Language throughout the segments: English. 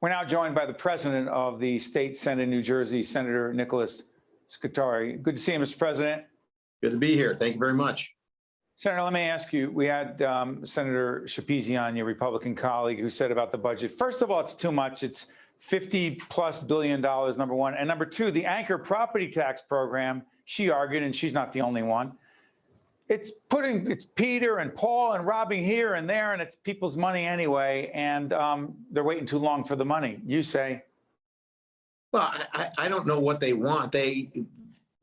We're now joined by the president of the state Senate in New Jersey, Senator Nicholas Scutari. Good to see you, Mr. President. Good to be here. Thank you very much. Senator, let me ask you, we had Senator Shapizi on, your Republican colleague, who said about the budget, first of all, it's too much. It's $50+ billion, number one. And number two, the anchor property tax program, she argued, and she's not the only one, it's Peter and Paul and robbing here and there, and it's people's money anyway, and they're waiting too long for the money. You say? Well, I don't know what they want. The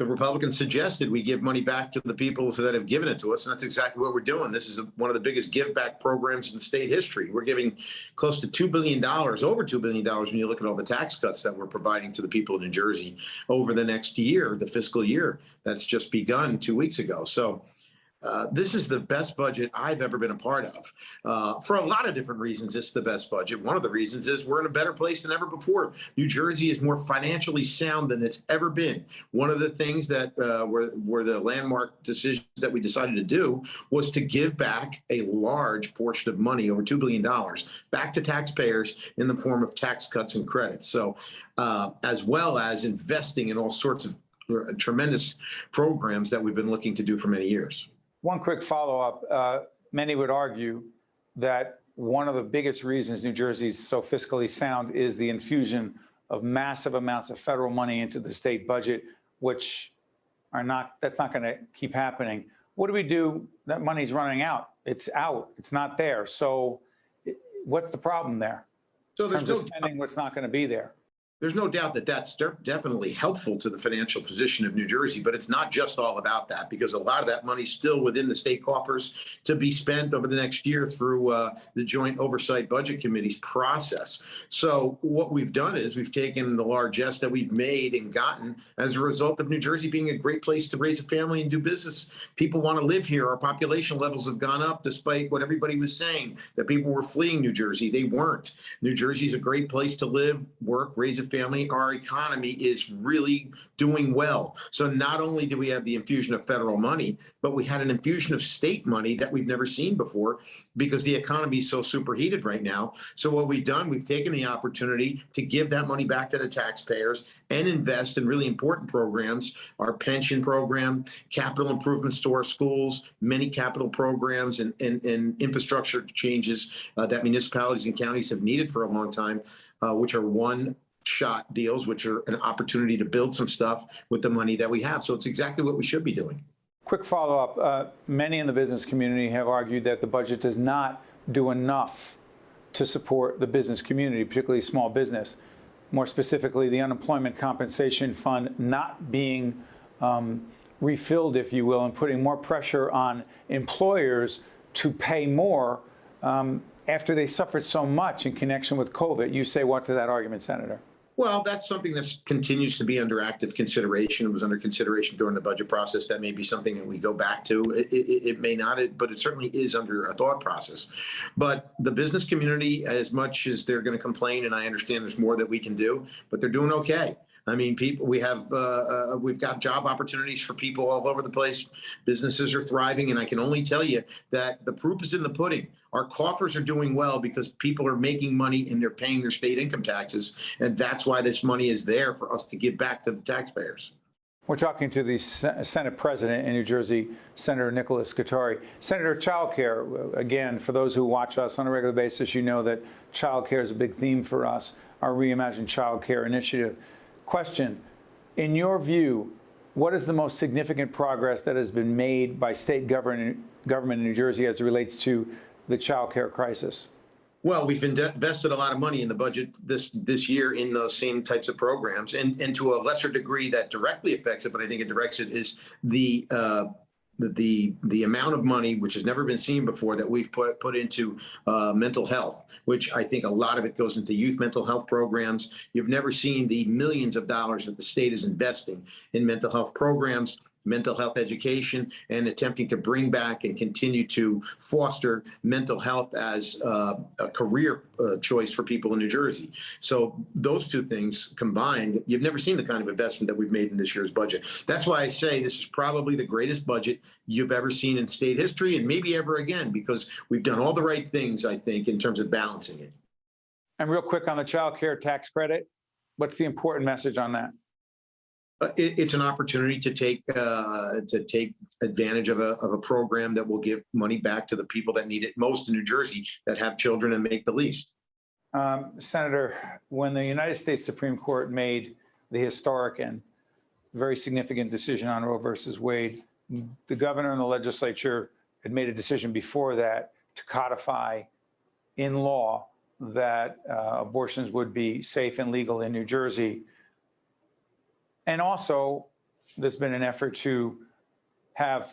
Republicans suggested we give money back to the people that have given it to us, and that's exactly what we're doing. This is one of the biggest give back programs in state history. We're giving close to $2 billion, over $2 billion when you look at all the tax cuts that we're providing to the people of New Jersey over the next year, the fiscal year that's just begun 2 weeks ago. So this is the best budget I've ever been a part of. For a lot of different reasons, it's the best budget. One of the reasons is we're in a better place than ever before. New Jersey is more financially sound than it's ever been. One of the things that were the landmark decisions that we decided to do was to give back a large portion of money, over $2 billion, back to taxpayers in the form of tax cuts and credits. So as well as investing in all sorts of tremendous programs that we've been looking to do for many years. One quick follow-up. Many would argue that one of the biggest reasons New Jersey is so fiscally sound is the infusion of massive amounts of federal money into the state budget, which that's not going to keep happening. What do we do? That money's running out. It's out. It's not there. So what's the problem there? So there's no spending what's not going to be there. There's no doubt that that's definitely helpful to the financial position of New Jersey, but it's not just all about that, because a lot of that money's still within the state coffers to be spent over the next year through the Joint Oversight Budget Committee's process. So what we've done is we've taken the largesse that we've made and gotten as a result of New Jersey being a great place to raise a family and do business. People want to live here. Our population levels have gone up despite what everybody was saying, that people were fleeing New Jersey. They weren't. New Jersey is a great place to live, work, raise a family. Our economy is really doing well. So not only do we have the infusion of federal money, but we had an infusion of state money that we've never seen before because the economy is so superheated right now. So what we've done, we've taken the opportunity to give that money back to the taxpayers and invest in really important programs, our pension program, capital improvements to our schools, many capital programs and infrastructure changes that municipalities and counties have needed for a long time, which are one-shot deals, which are an opportunity to build some stuff with the money that we have. So it's exactly what we should be doing. Quick follow-up. Many in the business community have argued that the budget does not do enough to support the business community, particularly small business. More specifically, the unemployment compensation fund not being refilled, if you will, and putting more pressure on employers to pay more after they suffered so much in connection with COVID. You say what to that argument, Senator? Well, that's something that continues to be under active consideration. It was under consideration during the budget process. That may be something that we go back to. It may not, but it certainly is under a thought process. But the business community, as much as they're going to complain, and I understand there's more that we can do, but they're doing okay. I mean, we've got job opportunities for people all over the place. Businesses are thriving, and I can only tell you that the proof is in the pudding. Our coffers are doing well because people are making money and they're paying their state income taxes, and that's why this money is there for us to give back to the taxpayers. We're talking to the Senate President in New Jersey, Senator Nicholas Scutari. Senator, childcare, again, for those who watch us on a regular basis, you know that childcare is a big theme for us, our Reimagine Childcare initiative. Question, in your view, what is the most significant progress that has been made by state government in New Jersey as it relates to the child care crisis? Well, we've invested a lot of money in the budget this year in those same types of programs, and to a lesser degree that directly affects it, but I think it directs it, is the amount of money, which has never been seen before, that we've put into mental health, which I think a lot of it goes into youth mental health programs. You've never seen the millions of dollars that the state is investing in mental health programs, mental health education, and attempting to bring back and continue to foster mental health as a career choice for people in New Jersey. So those two things combined, you've never seen the kind of investment that we've made in this year's budget. That's why I say this is probably the greatest budget you've ever seen in state history, and maybe ever again, because we've done all the right things, I think, in terms of balancing it. And real quick on the child care tax credit, what's the important message on that? It's an opportunity to take advantage of a program that will give money back to the people that need it most in New Jersey, that have children and make the least. Senator, when the United States Supreme Court made the historic and very significant decision on Roe versus Wade, the governor and the legislature had made a decision before that to codify in law that abortions would be safe and legal in New Jersey. And also, there's been an effort to have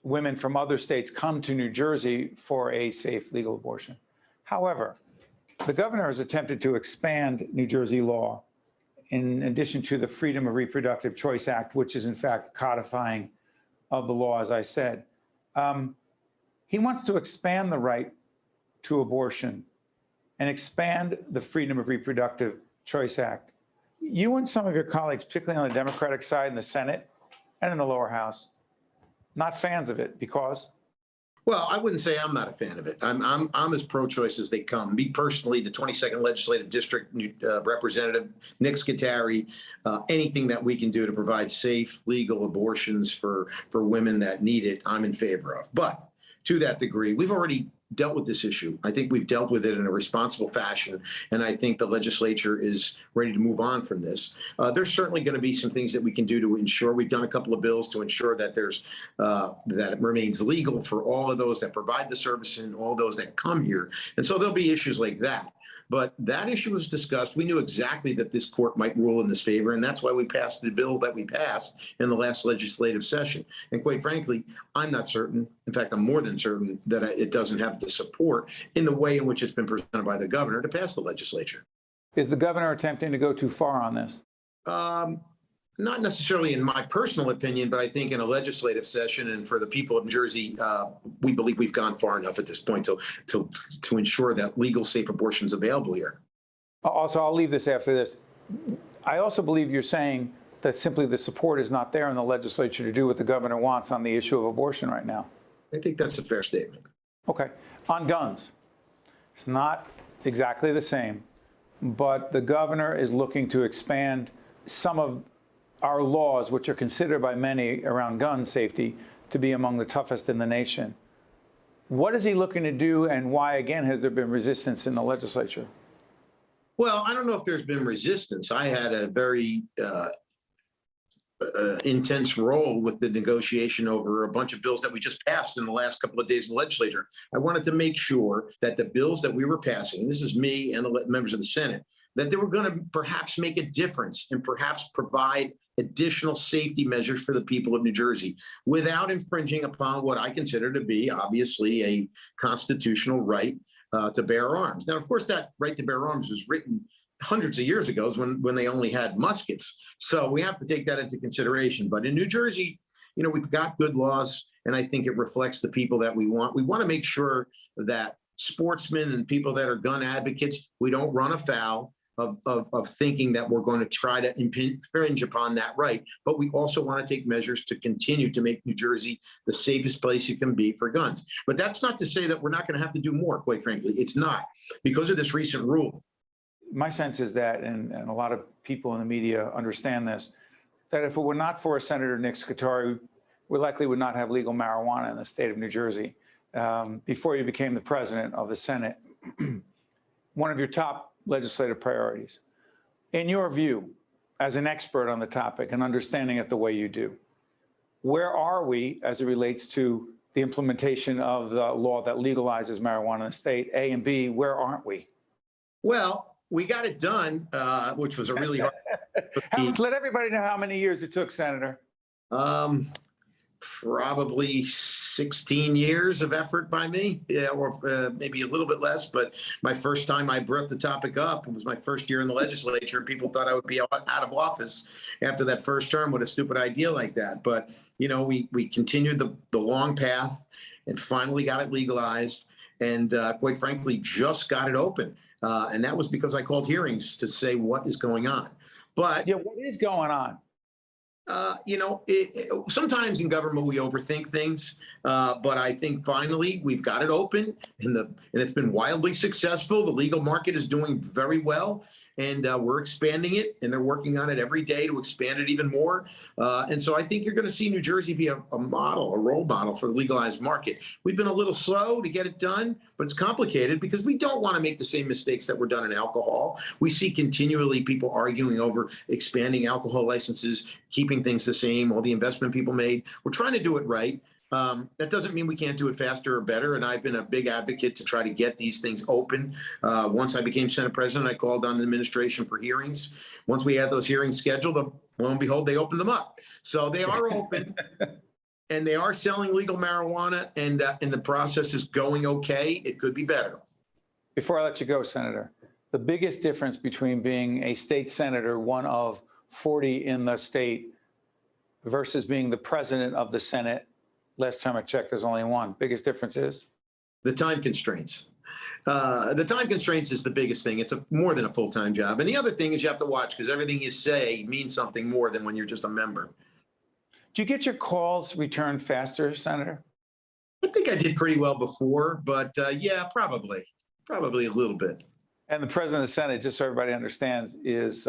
women from other states come to New Jersey for a safe, legal abortion. However, the governor has attempted to expand New Jersey law in addition to the Freedom of Reproductive Choice Act, which is in fact codifying of the law, as I said. He wants to expand the right to abortion and expand the Freedom of Reproductive Choice Act. You and some of your colleagues, particularly on the Democratic side in the Senate and in the lower house, not fans of it because? Well, I wouldn't say I'm not a fan of it. I'm as pro-choice as they come. Me personally, the 22nd Legislative District Representative Nick Scutari, anything that we can do to provide safe, legal abortions for women that need it, I'm in favor of. But to that degree, we've already dealt with this issue. I think we've dealt with it in a responsible fashion, and I think the legislature is ready to move on from this. There's certainly going to be some things that we can do to ensure. We've done a couple of bills to ensure that that it remains legal for all of those that provide the service and all those that come here. And so there'll be issues like that. But that issue was discussed. We knew exactly that this court might rule in this favor, and that's why we passed the bill that we passed in the last legislative session. And quite frankly, I'm not certain, in fact, I'm more than certain that it doesn't have the support in the way in which it's been presented by the governor to pass the legislature. Is the governor attempting to go too far on this? Not necessarily in my personal opinion, but I think in a legislative session and for the people of New Jersey, we believe we've gone far enough at this point to ensure that legal, safe abortion is available here. Also, I'll leave this after this. I also believe you're saying that simply the support is not there in the legislature to do what the governor wants on the issue of abortion right now. I think that's a fair statement. Okay. On guns, it's not exactly the same, but the governor is looking to expand some of our laws, which are considered by many around gun safety to be among the toughest in the nation. What is he looking to do, and why, again, has there been resistance in the legislature? Well, I don't know if there's been resistance. I had a very intense role with the negotiation over a bunch of bills that we just passed in the last couple of days in the legislature. I wanted to make sure that the bills that we were passing, this is me and the members of the Senate, that they were going to perhaps make a difference and perhaps provide additional safety measures for the people of New Jersey without infringing upon what I consider to be obviously a constitutional right to bear arms. Now, of course, that right to bear arms was written hundreds of years ago when they only had muskets. So we have to take that into consideration. But in New Jersey, you know, we've got good laws, and I think it reflects the people that we want. We want to make sure that sportsmen and people that are gun advocates, we don't run afoul of thinking that we're going to try to infringe upon that right. But we also want to take measures to continue to make New Jersey the safest place it can be for guns. But that's not to say that we're not going to have to do more, quite frankly. It's not, because of this recent rule. My sense is that, and a lot of people in the media understand this, that if it were not for Senator Nick Scutari, we likely would not have legal marijuana in the state of New Jersey. Before you became the president of the Senate, one of your top legislative priorities, in your view, as an expert on the topic and understanding it the way you do, where are we as it relates to the implementation of the law that legalizes marijuana in the state? A, and B, where aren't we? Well, we got it done, which was a really hard. Let everybody know how many years it took, Senator. Probably 16 years of effort by me, yeah, or maybe a little bit less. But my first time I brought the topic up, it was my first year in the legislature, and people thought I would be out of office after that first term with a stupid idea like that. But, you know, we continued the long path and finally got it legalized, and quite frankly, just got it open. And that was because I called hearings to say what is going on. But yeah, what is going on? Sometimes in government we overthink things, but I think finally we've got it open, and it's been wildly successful. The legal market is doing very well, and we're expanding it, and they're working on it every day to expand it even more. And so I think you're going to see New Jersey be a model, a role model for the legalized market. We've been a little slow to get it done, but it's complicated because we don't want to make the same mistakes that were done in alcohol. We see continually people arguing over expanding alcohol licenses, keeping things the same, all the investment people made. We're trying to do it right. That doesn't mean we can't do it faster or better. And I've been a big advocate to try to get these things open. Once I became Senate President, I called on the administration for hearings. Once we had those hearings scheduled, lo and behold, they opened them up. So they are open. And they are selling legal marijuana, and the process is going okay. It could be better. Before I let you go, Senator, the biggest difference between being a state senator, one of 40 in the state, versus being the president of the Senate, last time I checked, there's only one. Biggest difference is? The time constraints. The time constraints is the biggest thing. It's more than a full-time job. And the other thing is you have to watch, because everything you say means something more than when you're just a member. Do you get your calls returned faster, Senator? I think I did pretty well before, but yeah, probably a little bit. And the president of the Senate, just so everybody understands, is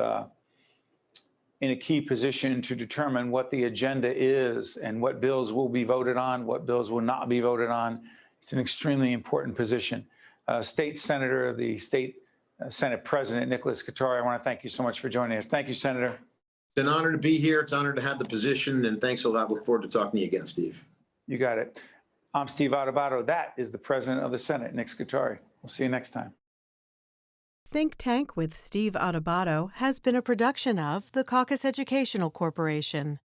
in a key position to determine what the agenda is and what bills will be voted on, what bills will not be voted on. It's an extremely important position. State Senator, the State Senate President, Nicholas Scutari, I want to thank you so much for joining us. Thank you, Senator. It's an honor to be here. It's an honor to have the position, and thanks a lot. Look forward to talking to you again, Steve. You got it. I'm Steve Adubato. That is the President of the Senate, Nick Scutari. We'll see you next time. Think Tank with Steve Adubato has been a production of the Caucus Educational Corporation.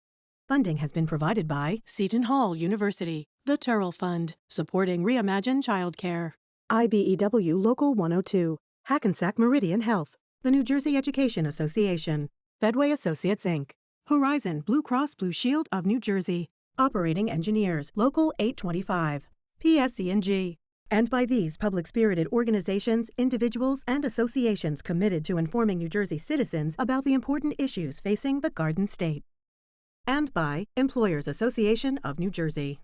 Funding has been provided by Seton Hall University, the Turrell Fund, supporting Reimagine Childcare, IBEW Local 102, Hackensack Meridian Health, the New Jersey Education Association, Fedway Associates, Inc., Horizon Blue Cross Blue Shield of New Jersey, Operating Engineers, Local 825, PSE&G, and by these public-spirited organizations, individuals, and associations committed to informing New Jersey citizens about the important issues facing the Garden State. And by Employers Association of New Jersey.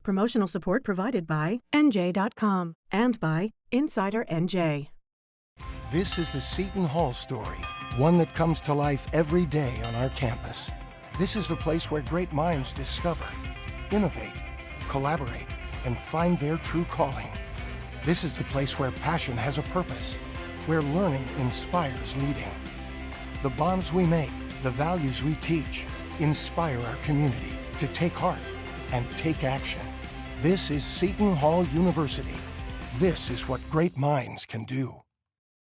Promotional support provided by NJ.com and by Insider NJ. This is the Seton Hall story, one that comes to life every day on our campus. This is the place where great minds discover, innovate, collaborate, and find their true calling. This is the place where passion has a purpose, where learning inspires leading. The bonds we make, the values we teach, inspire our community to take heart and take action. This is Seton Hall University. This is what great minds can do.